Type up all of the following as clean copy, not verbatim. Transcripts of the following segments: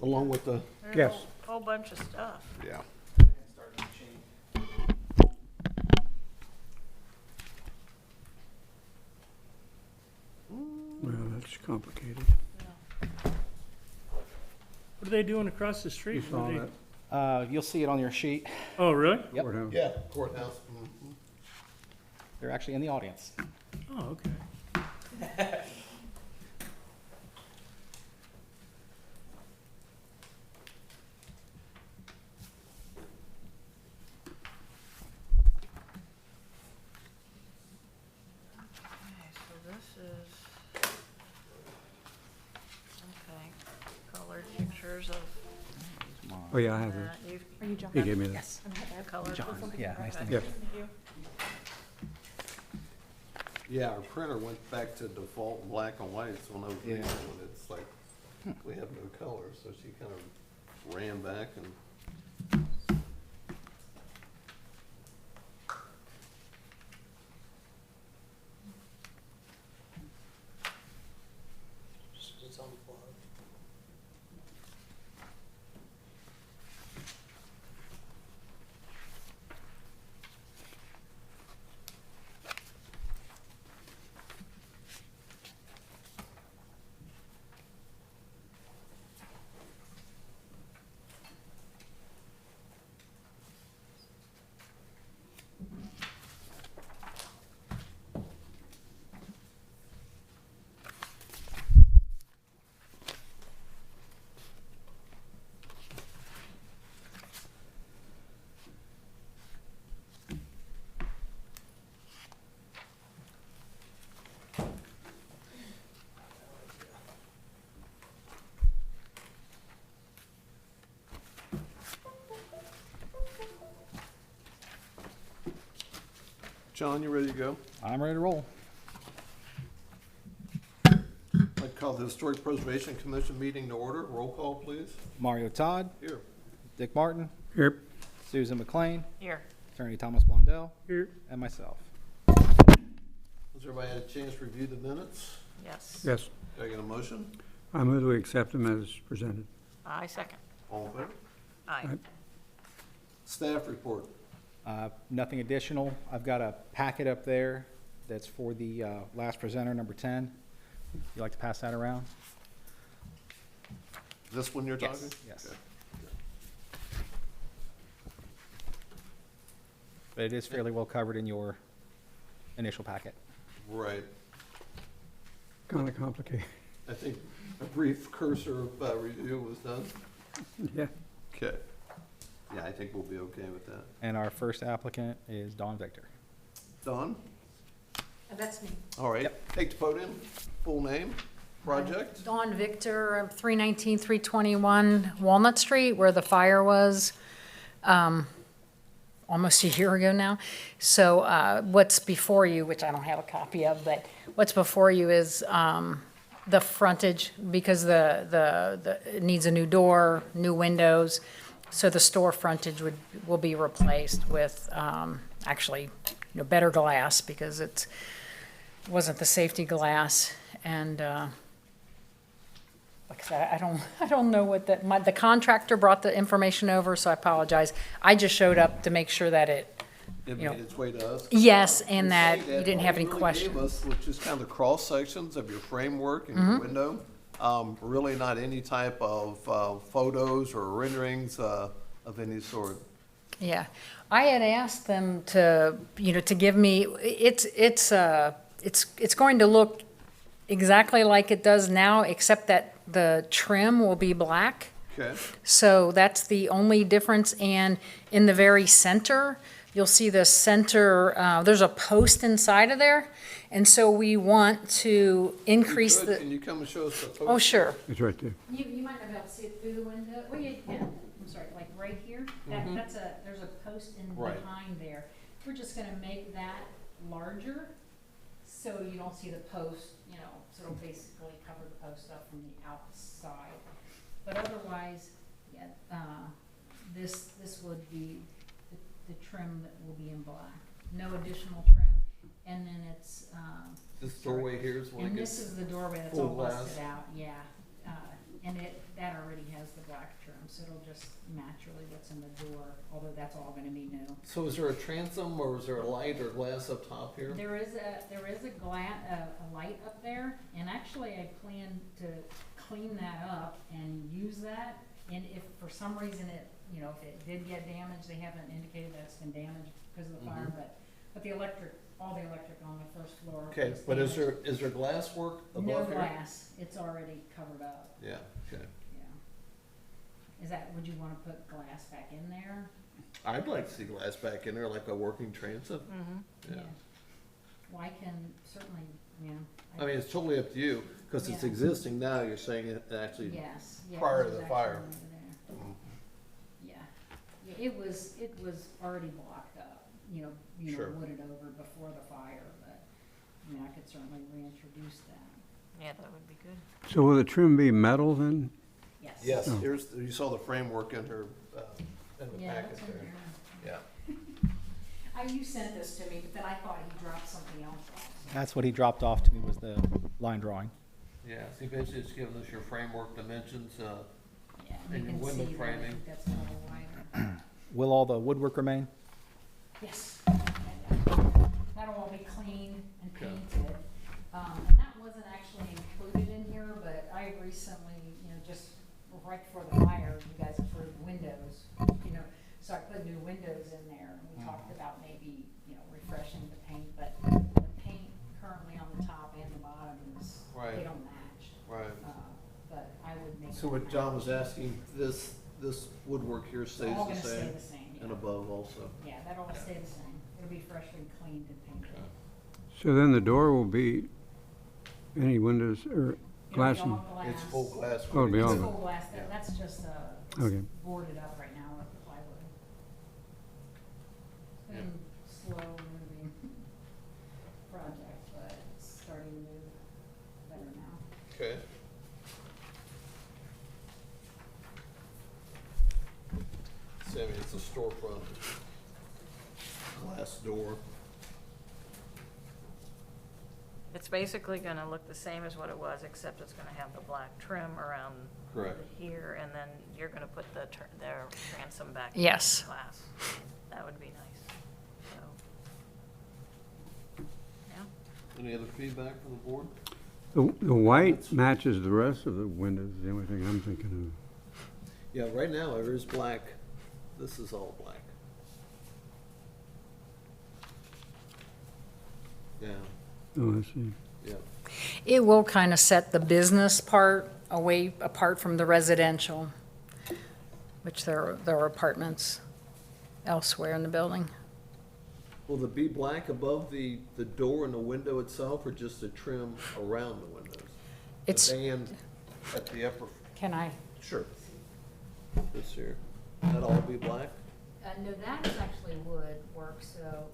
along with the, There's Yes. a whole bunch of stuff. yeah. Well, that's complicated. What are they doing across the You street? saw What are that You'll see it on your sheet. Oh, really? Yep. courthouse? Yeah, courthouse. Mhm. They're actually in the audience. Oh, okay. Okay, so this is, okay, colored pictures of Oh, yeah, I have that. this. You've Are you John? He gave me that. Yes. colored. John. Yeah, nice to Okay. meet Yes. Thank you. Yeah, our printer went back to default black and white, so when I was reading Yeah. it, it's like, we have no color, so she kind of ran back and, John, you ready to go? I'm ready to roll. I'd call the Historic Preservation Commission meeting to order. Roll call, please. Mario Todd, Here. Dick Martin, Here, Susan McLean, Here, Attorney Thomas Blondell, Here. and myself. Has everybody had a chance to review the minutes? yes. yes. Can I get a motion? I move that we accept them as presented. I second. All in favor? Aye. Aye. Staff report. Nothing additional. I've got a packet up there that's for the last presenter, number 10. You like to pass that around? This one you're Yes, talking? yes. Okay. But it is fairly well covered in your initial packet. Right. Kind of complicated. I think a brief cursor review was done. Yeah. Okay. Yeah, I think we'll be okay with that. And our first applicant is Dawn Victor. Don? That's me. All right. Take the podium. Full name, project. Dawn Victor, 319, 321 Walnut Street, where the fire was almost a year ago now. So what's before you, which I don't have a copy of, but what's before you is the frontage, because it needs a new door, new windows. So the store frontage will be replaced with actually, better glass, because it wasn't the safety glass. And like I said, I don't know what the contractor brought the information over, so I apologize. I just showed up to make sure that it, It you know, made its way to us. yes, and that See you didn't have any all you really questions. gave us, which is kind of the cross sections of your framework and Mm-hmm. your window. Really not any type of photos or renderings of any sort. Yeah, I had asked them to, to give me, it's going to look exactly like it does now, except that the trim will be black. Okay. So that's the only difference. And in the very center, you'll see the center, there's a post inside of there. And so we want to increase Good. the, Can you come and show us the post? oh, sure. It's right there. You might not be able to see it through the window. Well, you can. I'm sorry, like right here. There's a post in Right. behind there. We're just gonna make that larger, so you don't see the post, so it'll basically cover the post up from the outside. But otherwise, yeah, this would be the trim that will be in black. No additional trim. And then it's, This doorway here is one that and this gets, is the doorway that's full all glass. busted out, yeah. And that already has the black trim, so it'll just match really what's in the door, although that's all gonna be new. So is there a transom or is there a light or glass up top here? There is a light up there, and actually I plan to clean that up and use that. And if for some reason if it did get damaged, they haven't indicated that it's been damaged because of the fire, but all the electric on the first floor. Okay, was but is damaged. there glass work No above here? glass, it's already covered up, Yeah, okay. yeah. Would you wanna put glass back in there? I'd like to see glass back in there, like a working transom. Mm-hmm. Yeah. Well, I can certainly, yeah. I mean, it's totally up to you, because it's Yeah. existing now, you're saying it actually. Yes, yeah. prior it to was the actually fire. over there. Mhm. Yeah, yeah, it was already blocked up, Sure. wooded over before the fire, but, I could certainly reintroduce that. Yeah, that would be good. So will the trim be metal then? Yes. Yes, Oh. you saw the framework in her, in the Yeah, packet that's in there. there. Yeah. You sent this to me, but then I thought he dropped something else off. That's what he dropped off to me, was the line drawing. Yeah, so basically it's giving us your framework dimensions, Yeah, And you your can window see that, I framing. think that's a little wider. Will all the woodwork remain? Yes. That'll all be cleaned and Okay. painted. And that wasn't actually included in here, but I recently, just right before the fire, you guys approved windows, so I put new windows in there. And we talked about maybe, refreshing the paint, but the paint currently on the top and the bottom is, Right. they don't match. right. But I would make. So what John was asking, this woodwork here It's stays all the gonna stay same, the same, and yeah. above also. Yeah, that'll all stay the same. It'll be freshly cleaned and painted. Okay. So then the door will be any windows or It'll glass? be in- all glass. It's full glass. Oh, it'll be all It's glass. full glass, Yeah. that's just, Okay. it's boarded up right now with plywood. It's been slow moving project, but it's starting to move better now. Okay. Sammy, it's a storefront, glass door. It's basically gonna look the same as what it was, except it's gonna have the black trim around Correct. here, and then you're gonna put the transom back. in Yes. glass. That would be nice, so. Yeah, Any other feedback from the board? The white matches the rest of the windows, the only thing I'm thinking Yeah, right now there is black. This is all black. Yeah, of. Oh, I see. yeah. It will kind of set the business part apart from the residential, which there are apartments elsewhere in the building. Will the be black above the door and the window itself, or just the trim around the windows? It's, The band at the upper, can I? sure. This here, that'll all be black? No, that is actually wood work, so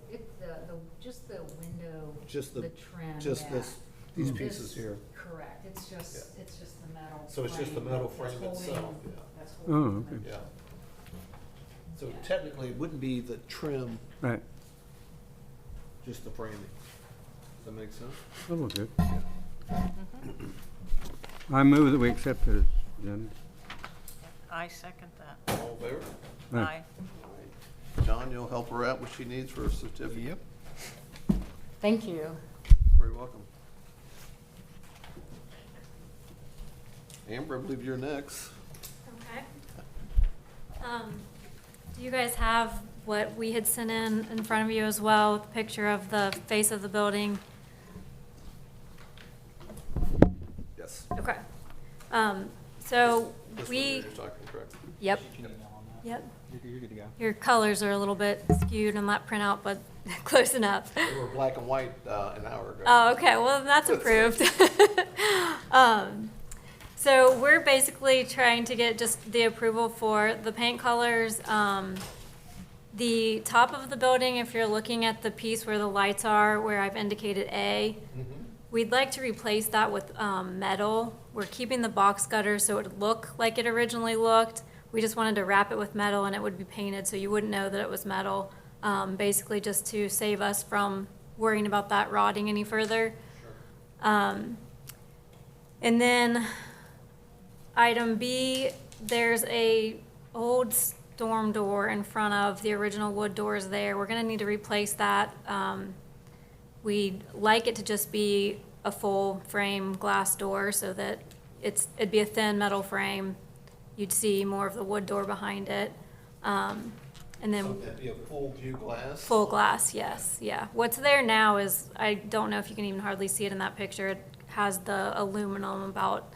just the window, Just the the, trim, just yeah. this, these This- pieces here. Correct, it's just the metal. So it's just the frame metal that's frame holding- itself, yeah. That's Oh, holding okay. Yeah. So Yeah. technically, it wouldn't be the trim, Right, just the framing. Does that make sense? that'll look good. I move that we accept it as presented. I second that. All in favor? Right. Aye. John, you'll help her out what she needs for a certificate? Yep. Thank you. Very welcome. Amber, I believe you're next. Okay. Do you guys have what we had sent in front of you as well, with a picture of the face of the building? Yes. Okay. So This one we, here you're talking, correct? yep, Shoot an email on that. yep. You're good to go. Your colors are a little bit skewed on that printout, but close enough. They were black and white an hour ago. Oh, okay, well, then that's approved. So we're basically trying to get just the approval for the paint colors. The top of the building, if you're looking at the piece where the lights are, where I've indicated A, we'd like to replace that with metal. We're keeping the box gutters so it would look like it originally looked. We just wanted to wrap it with metal and it would be painted so you wouldn't know that it was metal. Basically just to save us from worrying about that rotting any further. And then Item B, there's a old storm door in front of the original wood doors there. We're gonna need to replace that. We'd like it to just be a full frame glass door so that it'd be a thin metal frame. You'd see more of the wood door behind it. And then. So that'd be a full view glass? Full glass, yes, yeah. What's there now is, I don't know if you can even hardly see it in that picture. It has the aluminum about,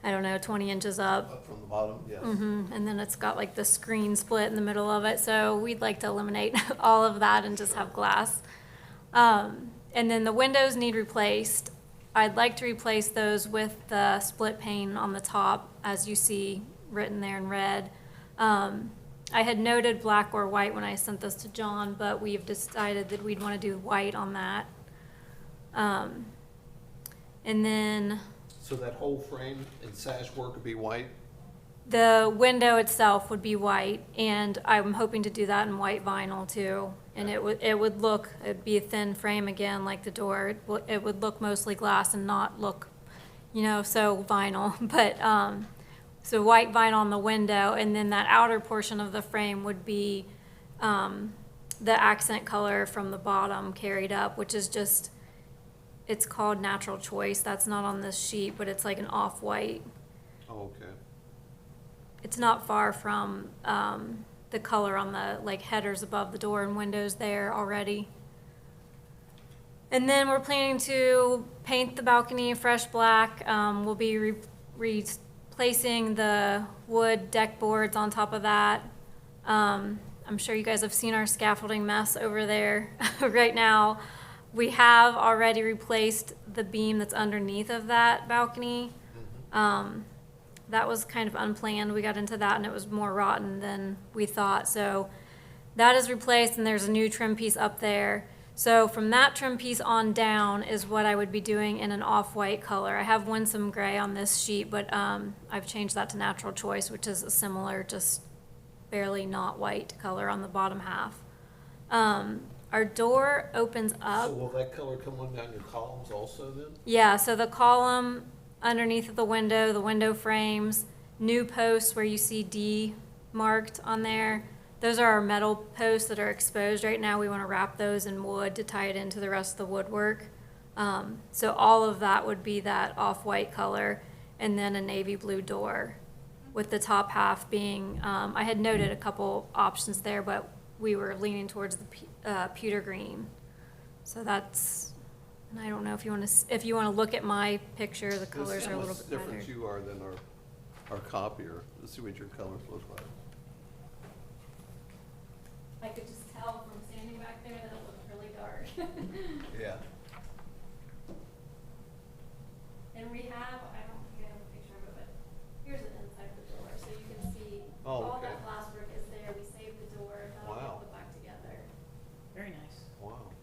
I don't know, 20 inches up. Up from the bottom, yes. And then it's got like the screen split in the middle of it. So we'd like to eliminate all of that and just have glass. And then the windows need replaced. I'd like to replace those with the split pane on the top, as you see written there in red. I had noted black or white when I sent this to John, but we've decided that we'd want to do white on that. And then So that whole frame and sash work would be white? the window itself would be white, and I'm hoping to do that in white vinyl too. And it'd be a thin frame again, like the door. It would look mostly glass and not look, so vinyl. But, so white vinyl on the window, and then that outer portion of the frame would be, the accent color from the bottom carried up, which is just, it's called Natural Choice. That's not on this sheet, but it's like an off-white. Oh, okay. It's not far from the color on the headers above the door and windows there already. And then we're planning to paint the balcony a fresh black. We'll be replacing the wood deck boards on top of that. I'm sure you guys have seen our scaffolding mess over there right now. We have already replaced the beam that's underneath of that balcony. That was kind of unplanned. We got into that and it was more rotten than we thought. So that is replaced and there's a new trim piece up there. So from that trim piece on down is what I would be doing in an off-white color. I have Winsome Gray on this sheet, but I've changed that to Natural Choice, which is a similar, just barely not white color on the bottom half. Our door opens up. So will that color come on down your columns also then? Yeah, so the column underneath of the window frames, new posts where you see D marked on there. Those are our metal posts that are exposed right now. We want to wrap those in wood to tie it into the rest of the woodwork. So all of that would be that off-white color, and then a navy blue door with the top half being, I had noted a couple options there, but we were leaning towards the pewter green. So that's, and I don't know if you want to look at my picture, the colors are a little bit How much different better. you are than our copier. Let's see what your colors look like. I could just tell from standing back there that it looked really dark. Yeah. And we have, I don't think I have a picture of it, but here's the inside of the door, so you can see Oh, all okay. that glasswork is there. We saved the door, that'll Wow. get put back together. Very nice. Wow.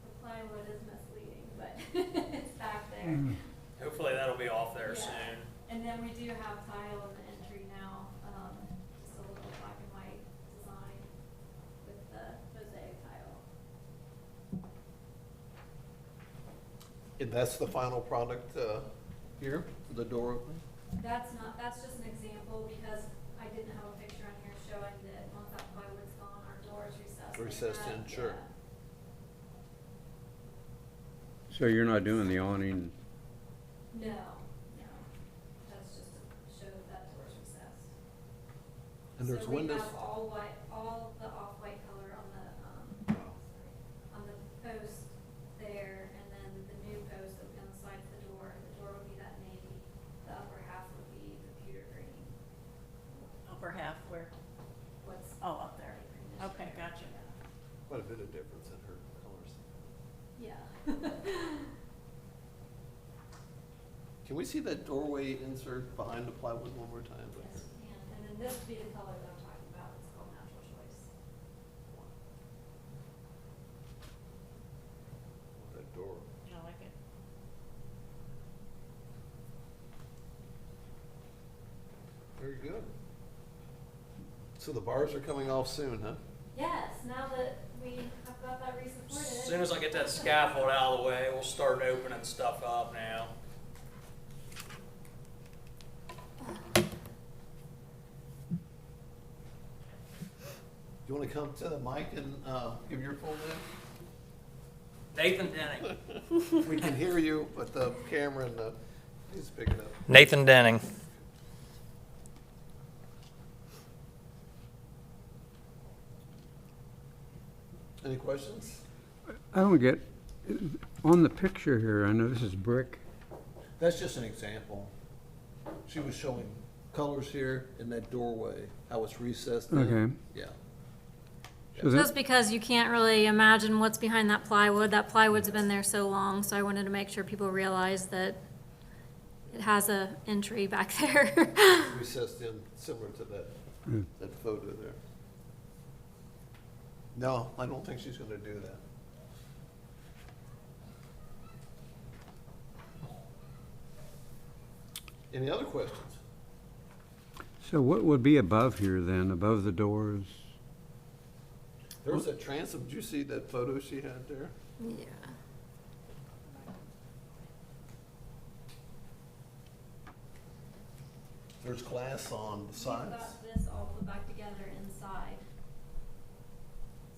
The plywood is misleading, but it's back there. Hopefully that'll be off there Yeah. soon. And then we do have tile in the entry now, just a little black and white design with the mosaic tile. And that's the final product here, the door opening? That's just an example because I didn't have a picture on here showing that once that plywood's gone, our door is recessed. like Recessed that. in, sure. So you're not doing the awning? No, no, that's just to show that that door's recessed. And there's windows? So we have all white, all the off-white color on the, Wow. on the post there, and then the new post that would be on the side of the door. The door would be that navy, the upper half would be the pewter green. Upper half where? What's? Oh, up there. greenish Okay, there. gotcha. Quite a bit of difference in her colors. Yeah. Can we see that doorway insert behind the plywood one more time? Yes, we can. And then this would be the color that I'm talking about. It's called Natural Choice. That door. I like it. Very good. So the bars are coming off soon, huh? Yes, now that we have got that resupported. As soon as I get that scaffold out of the way, we'll start opening stuff up now. You wanna come to the mic and, give your full name? Nathan Denning. We can hear you, but the camera and the, is picking up. Nathan Denning. Any questions? I don't get, on the picture here, I know this is brick. That's just an example. She was showing colors here in that doorway, how it's recessed in. Okay. Yeah. So Just that, because you can't really imagine what's behind that plywood. That plywood's been there so long, so I wanted to make sure people realize that it has a entry back there. Recessed in, similar to that, that photo there. No, I don't think she's gonna do that. Any other questions? so what would be above here then, above the doors? There was a transom, did you see that photo she had there? Yeah. There's glass on the We've sides. got this all put back together inside.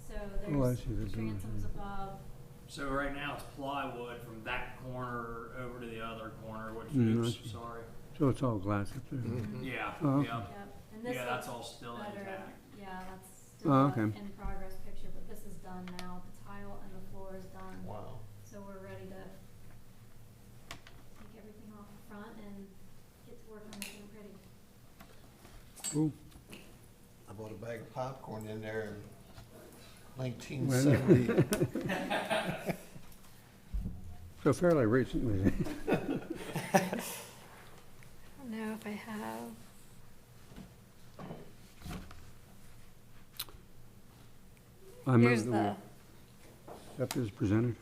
So Oh, I there's see the doors, transoms yeah. above. So right now it's plywood from that corner over to the other corner, which, Mm, I oops, see. sorry. So it's all glass up there? Yeah, Oh, okay. yeah. Yep. And this Yeah, that's looks all still better. intact. Yeah, that's still Oh, a okay. in progress picture, but this is done now. The tile and the floor is done. Wow. So we're ready to take everything off the front and get to work on making it pretty. Cool. I bought a bag of popcorn in there in 1970. So fairly recently. I don't know if I have. I move Here's that we the, accept as presented.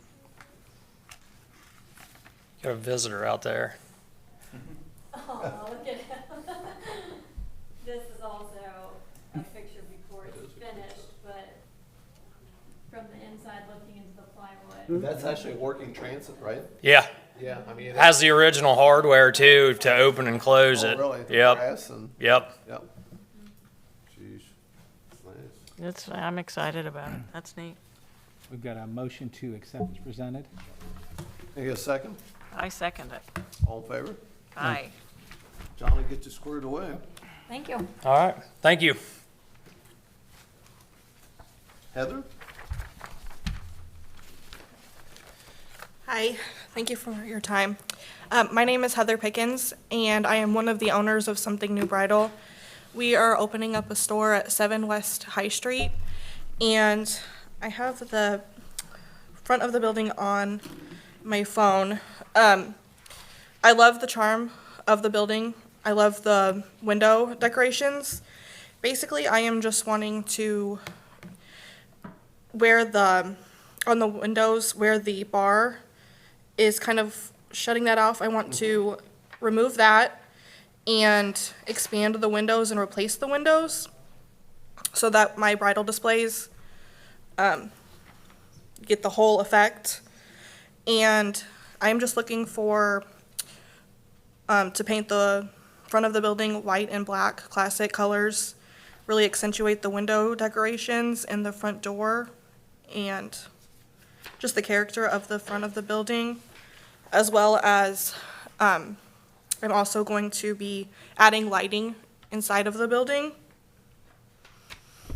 Got a visitor out there. oh, look at him. This is also a picture before it's finished, but from the inside looking into the plywood. That's actually a working transit, right? Yeah, Yeah, I mean. it has the original hardware too to open and close Oh, it. really? The Yep, brass and, yep. yep. Jeez, nice. I'm excited about it. That's neat. We've got a motion to accept as presented. Can I get a second? I second it. All in favor? Aye. Johnny, get you squared away. Thank you. All right, thank you. Heather? Hi, thank you for your time. My name is Heather Pickens, and I am one of the owners of Something New Bridal. We are opening up a store at 7 West High Street, and I have the front of the building on my phone. I love the charm of the building. I love the window decorations. Basically, I am just wanting to on the windows where the bar is kind of shutting that off, I want to remove that and expand the windows and replace the windows so that my bridal displays get the whole effect. And I'm just looking for to paint the front of the building white and black classic colors, really accentuate the window decorations and the front door and just the character of the front of the building, as well as I'm also going to be adding lighting inside of the building.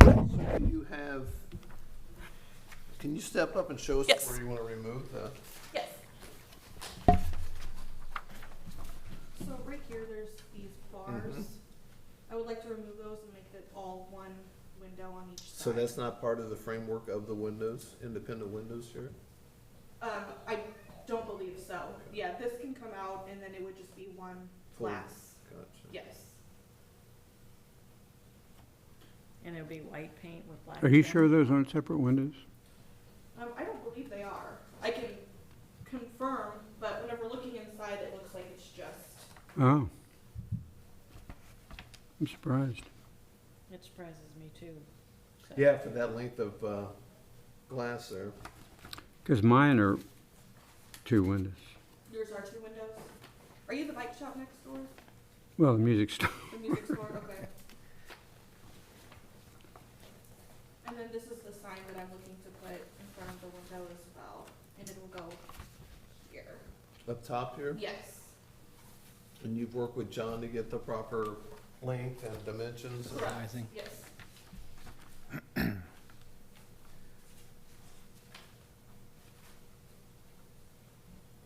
So do you have, can you step up and show us Yes. where you want to remove the? Yes. So right here, there's these bars. I would like to remove those and make it all one window on each side. So that's not part of the framework of the windows, independent windows here? I don't believe so. Yeah, this can come out and then it would just be one Full- glass. Gotcha. Yes. And it'll be white paint with black. Are you trim. sure those aren't separate windows? I don't believe they are. I can confirm, but whenever looking inside, it looks like it's just. Oh. I'm surprised. It surprises me too. So- Yeah, for that length of, glass there. Because mine are two windows. Yours are two windows. Are you the bike shop next door? Well, the music store. The music store? Okay. I'm looking to put in front of the window as well, and it will go here. Up top here? Yes. And you've worked with John to get the proper length and dimensions? Sizing. Yes.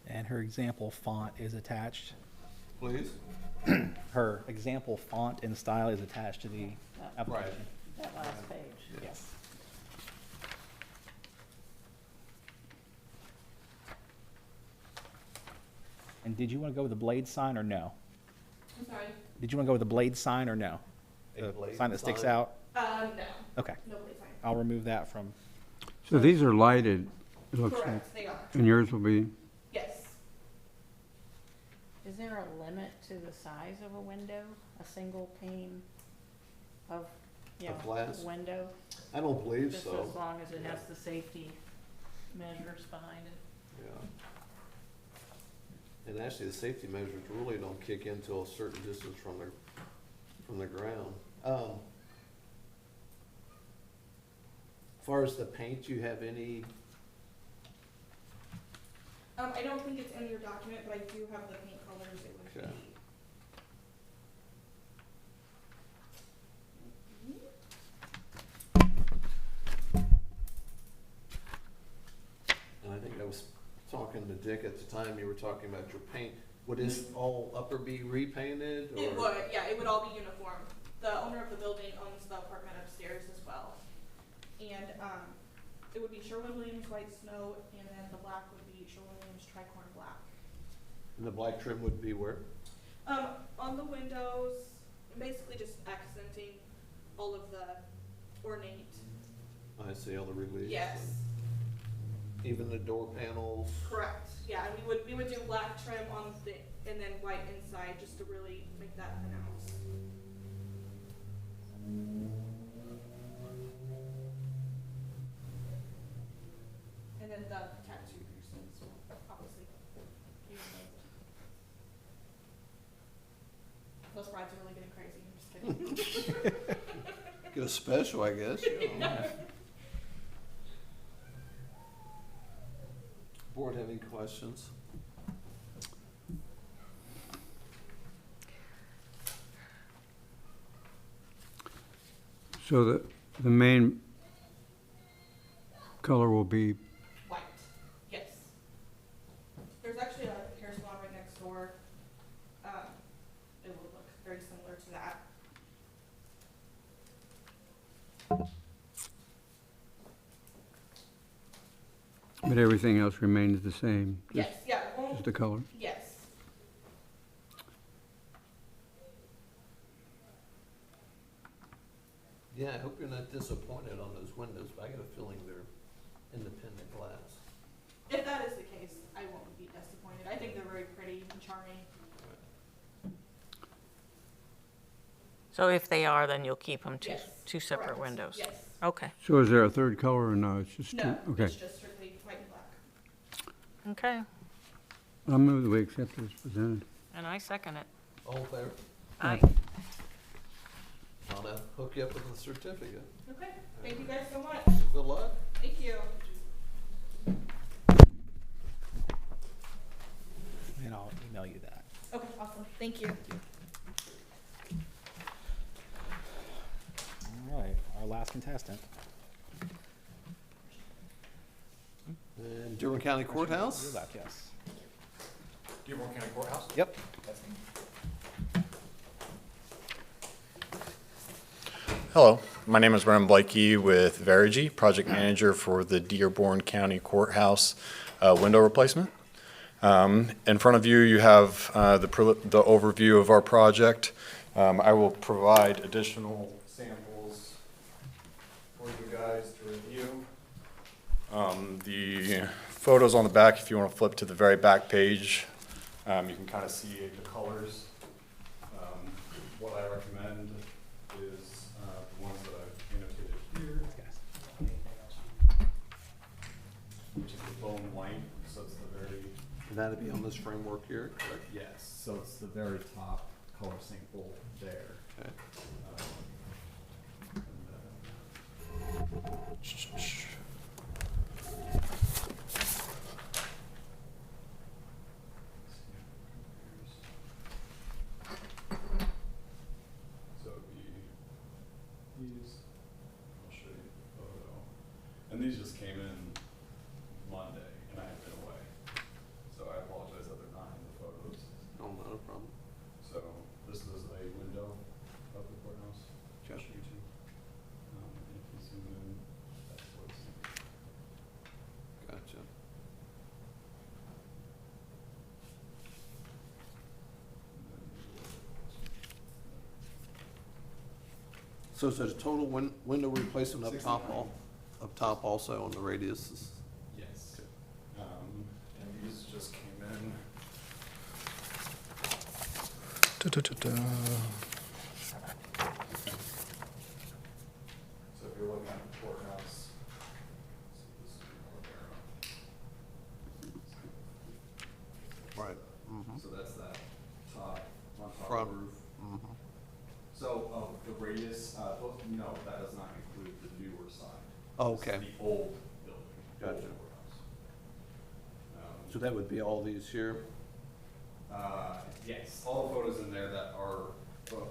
And her example font is attached. Please? Her example font and style is attached to the application. That last page. Yes. And did you want to go with the blade sign or no? I'm sorry. Did you want to go with the blade sign or no? A The blade sign that sticks sign? out? No. Okay, Nobody fine. I'll remove that from, So these are lighted, it looks like, Correct, they are. and yours will be, Yes. Is there a limit to the size of a window, a single pane of, you Of know, glass? window? I don't believe Just so. as long as it has the safety measures behind it. Yeah. And actually, the safety measures really don't kick in till a certain distance from the ground. As far as the paint, you have any, I don't think it's in your document, but I do have the paint colors it would Okay. be. and I think I was talking to Dick at the time, you were talking about your paint. Would this all upper be repainted or? It would, yeah, it would all be uniform. The owner of the building owns the apartment upstairs as well. And, it would be Sherwin-Williams white snow, and then the black would be Sherwin-Williams tricorn black. And the black trim would be where? On the windows, basically just accenting all of the ornate. I see all the reliefs. Yes, Even the door panels. correct. Yeah, and we would do black trim on the, and then white inside, just to really make that pronounced. And then the tattoo piercings, obviously. Those brides are really getting crazy, I'm just kidding. Get a special, I guess. You know. Board have any questions? so the main color will be, White, yes. There's actually a hair salon right next door. It will look very similar to that. but everything else remains the same? Yes, yeah, it won't, Just the color? yes. Yeah, I hope you're not disappointed on those windows, but I got a feeling they're independent glass. If that is the case, I won't be disappointed. I think they're very pretty and charming. So if they are, then you'll keep them Yes, two separate correct. windows? Yes. Okay, So is there a third color or no? It's just two? No, Okay. it's just strictly white and black. okay, I'll move that we accept as presented. and I second it. All in favor? Aye. I'll now hook you up with a certificate. Okay, thank you guys so much. Good luck. Thank you. and I'll email you that. Okay, awesome. Thank you. All right, our last contestant. And Dearborn County Courthouse? You're left, yes. Dearborn County Courthouse? Yep. Hello, my name is Brennan Blakey with Verigy, project manager for the Dearborn County Courthouse window replacement. In front of you, you have the overview of our project. I will provide additional samples for you guys to review. The photos on the back, if you want to flip to the very back page, you can kind of see the colors. What I recommend is the ones that I've annotated here, which is the bone white, so it's the very, That'd be on this framework here, correct? yes, so it's the very top color sample there. Okay. And, these just came in Monday, and I have been away. So I apologize that they're not in the photos. No, not a problem. So this is a window of the courthouse. Okay. Just you two. And if you zoom in, that's what's. Gotcha. So is it a total window replacement up top 69. up top also on the radius? Yes. And these just came in. Da-da-da-da. So if you're looking at the courthouse, Right. Mm-hmm. so that's that top, on top Front. of the roof. Mm-hmm. So, the radius, no, that does not include the newer side. Oh, This is okay. the old building. Gotcha. old courthouse. So that would be all these here? Yes, all the photos in there that are, okay,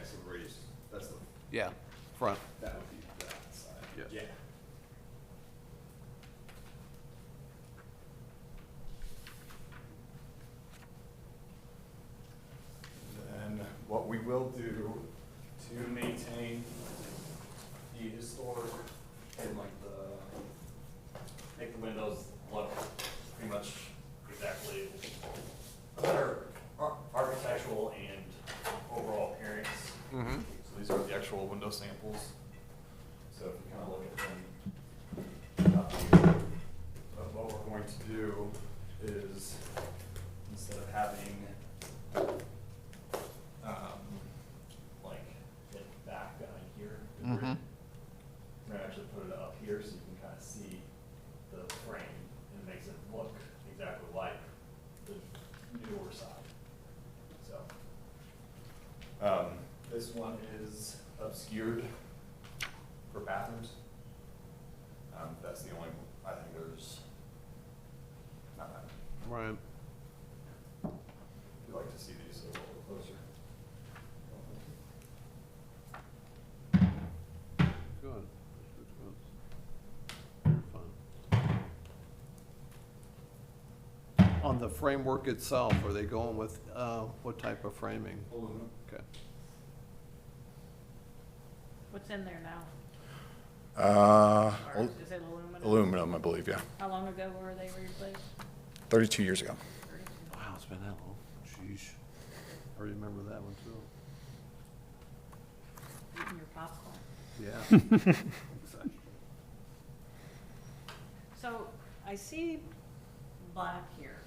so the radius, that's the, Yeah, front. that would be that side. Yes. Yeah. And then what we will do to maintain the historic and like make the windows look pretty much exactly a better architectural and overall appearance. Mm-hmm. So these are the actual window samples. So if you kind of look at them up here, but what we're going to do is instead of having like it back behind here, the grid, Mm-hmm. we're gonna actually put it up here so you can kind of see the frame, and it makes it look exactly like the newer side. So, this one is obscured for bathrooms. That's the only, I think there's not that many. Right. If you'd like to see these a little closer. Good. Good. Fine. On the framework itself, are they going with, what type of framing? Aluminum. Okay. What's in there now? Uh, Or is it aluminum? aluminum, I believe, yeah. How long ago were they replaced? 32 years ago. Wow, it's been that long. Sheesh. I remember that one too. Eating your popcorn. Yeah. Exactly. So I see black here,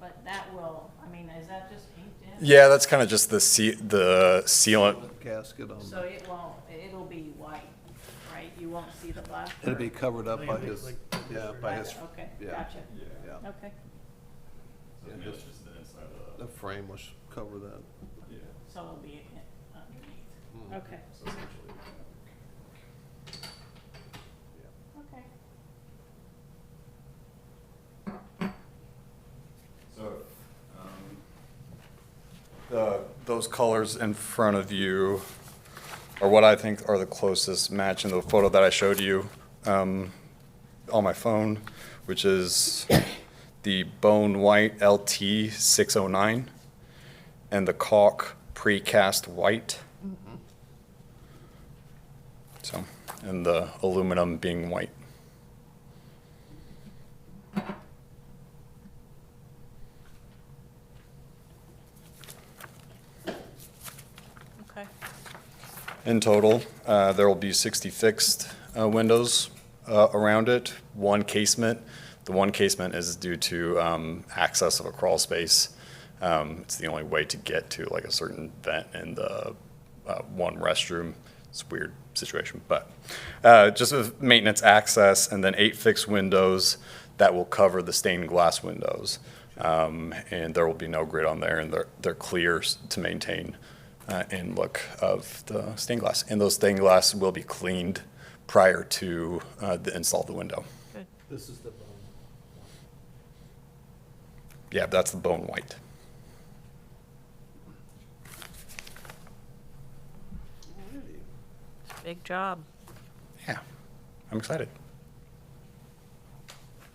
but that will, I mean, is that just inked in? Yeah, that's kind of just the sealant. Gasket on So the, it won't, it'll be white, right? You won't see the black? it'll be covered up by his, yeah, by his, Gotcha, okay, yeah. gotcha, yeah. okay. Yeah, just the inside the frame will cover that. Yeah. So it'll be underneath, Mm. okay, So essentially. okay. So, those colors in front of you are what I think are the closest match in the photo that I showed you on my phone, which is the bone white LT 609 and the caulk precast white. So, and the aluminum being white. Okay. In total, there will be 60 fixed windows around it, one casement. The one casement is due to access of a crawl space. It's the only way to get to like a certain vent in the one restroom. It's a weird situation, but just with maintenance access and then 8 fixed windows that will cover the stained glass windows. And there will be no grid on there, and they're clear to maintain and look of the stained glass. And those stained glass will be cleaned prior to the install of the window. This is the bone. Yeah, that's the bone white. Alrighty. Big job. Yeah, I'm excited.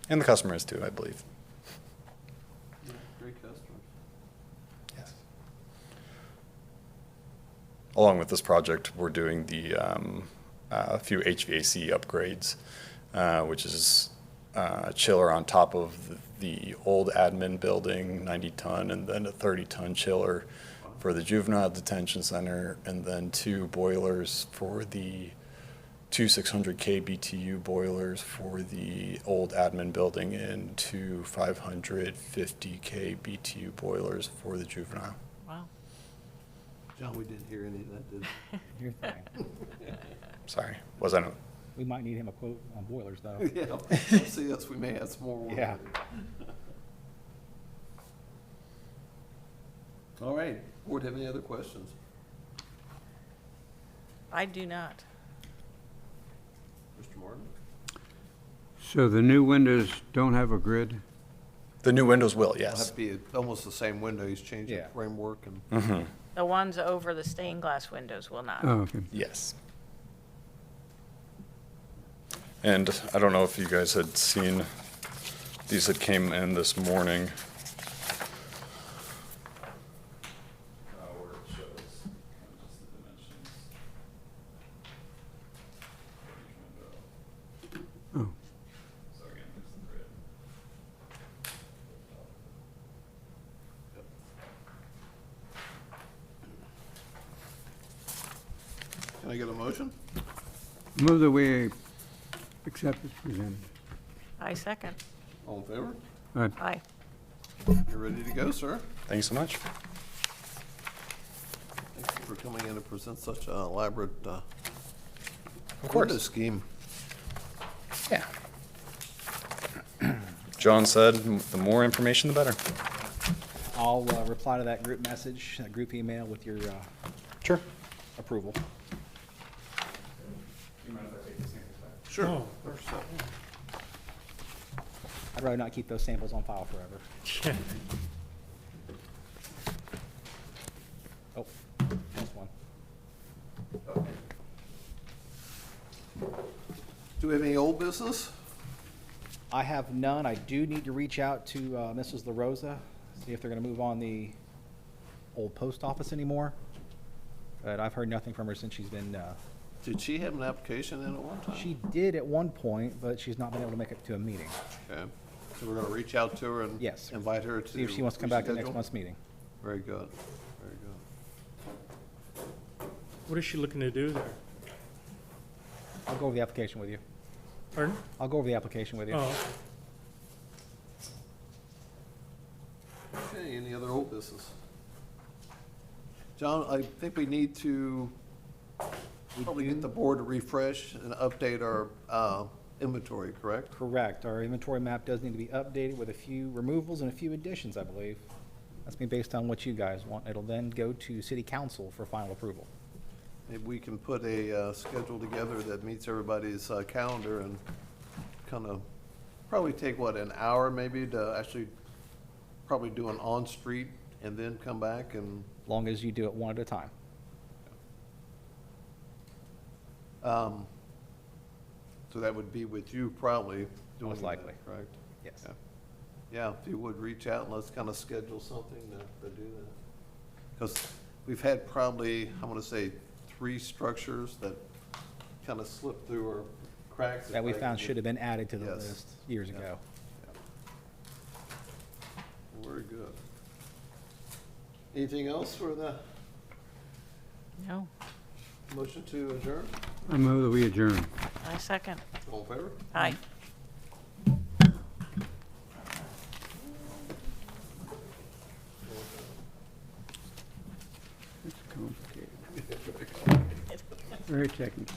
And the customer is too, I believe. Yeah, great customer. Yes. Along with this project, we're doing the a few HVAC upgrades, which is a chiller on top of the old admin building, 90-ton, and then a 30-ton chiller for the juvenile detention center, and then 2 boilers for the 2 600K BTU boilers for the old admin building, and 2 550K BTU boilers for the juvenile. Wow. John, we didn't hear any of that, did we? Your thing. Sorry, was I not? We might need him a quote on boilers, though. Yeah, you'll see us, we may have some more work. Yeah. All right, board have any other questions? I do not. Mr. Martin? So the new windows don't have a grid? The new windows will, It'll have yes. to be almost the same window, he's changed the Yeah. framework and. Hmm. The ones over the stained glass windows will not. Oh, okay. Yes. And I don't know if you guys had seen, these that came in this morning. Where it shows just the dimensions. Oh, So again, there's the grid. Can I get a motion? move that we accept as presented. I second. All in favor? Aye. You're ready to go, sir. Thank you so much. Thank you for coming in to present such an elaborate, Of window course. scheme. Yeah. John said, the more information, the better. I'll reply to that group message, that group email with your Sure. approval. Sure. Oh. I'd rather not keep those samples on file forever. Yeah. Oh, that's one. Do we have any old business? I have none. I do need to reach out to Mrs. LaRosa, see if they're going to move on the old post office anymore. But I've heard nothing from her since she's been, Did she have an application in at one time? she did at one point, but she's not been able to make it to a meeting. Okay, so we're gonna reach out to her and. Yes. Invite her to. See if she wants to come back to next reschedule? month's meeting. Very good, very good. What is she looking to do there? I'll go over the application with you. Pardon? I'll go over the application with you. Oh, Okay, any other old business? John, I think we need to probably get the board to refresh and update our inventory, correct? Correct. Our inventory map does need to be updated with a few removals and a few additions, I believe. That's me based on what you guys want. It'll then go to city council for final approval. Maybe we can put a schedule together that meets everybody's calendar and kind of, probably take, what, an hour maybe to actually probably do an on-street and then come back and, Long as you do it one at a time. so that would be with you probably doing Most that, likely. correct? Yes. Yeah. Yeah, if you would reach out and let's kind of schedule something to do that. Because we've had probably, I want to say, 3 structures that kind of slipped through or cracks. That we found should have been added to the Yes. list years Yeah. ago. Very good. Anything else for the No, motion to adjourn? I move that we adjourn. I second. All in favor? Aye. It's complicated. Very technical.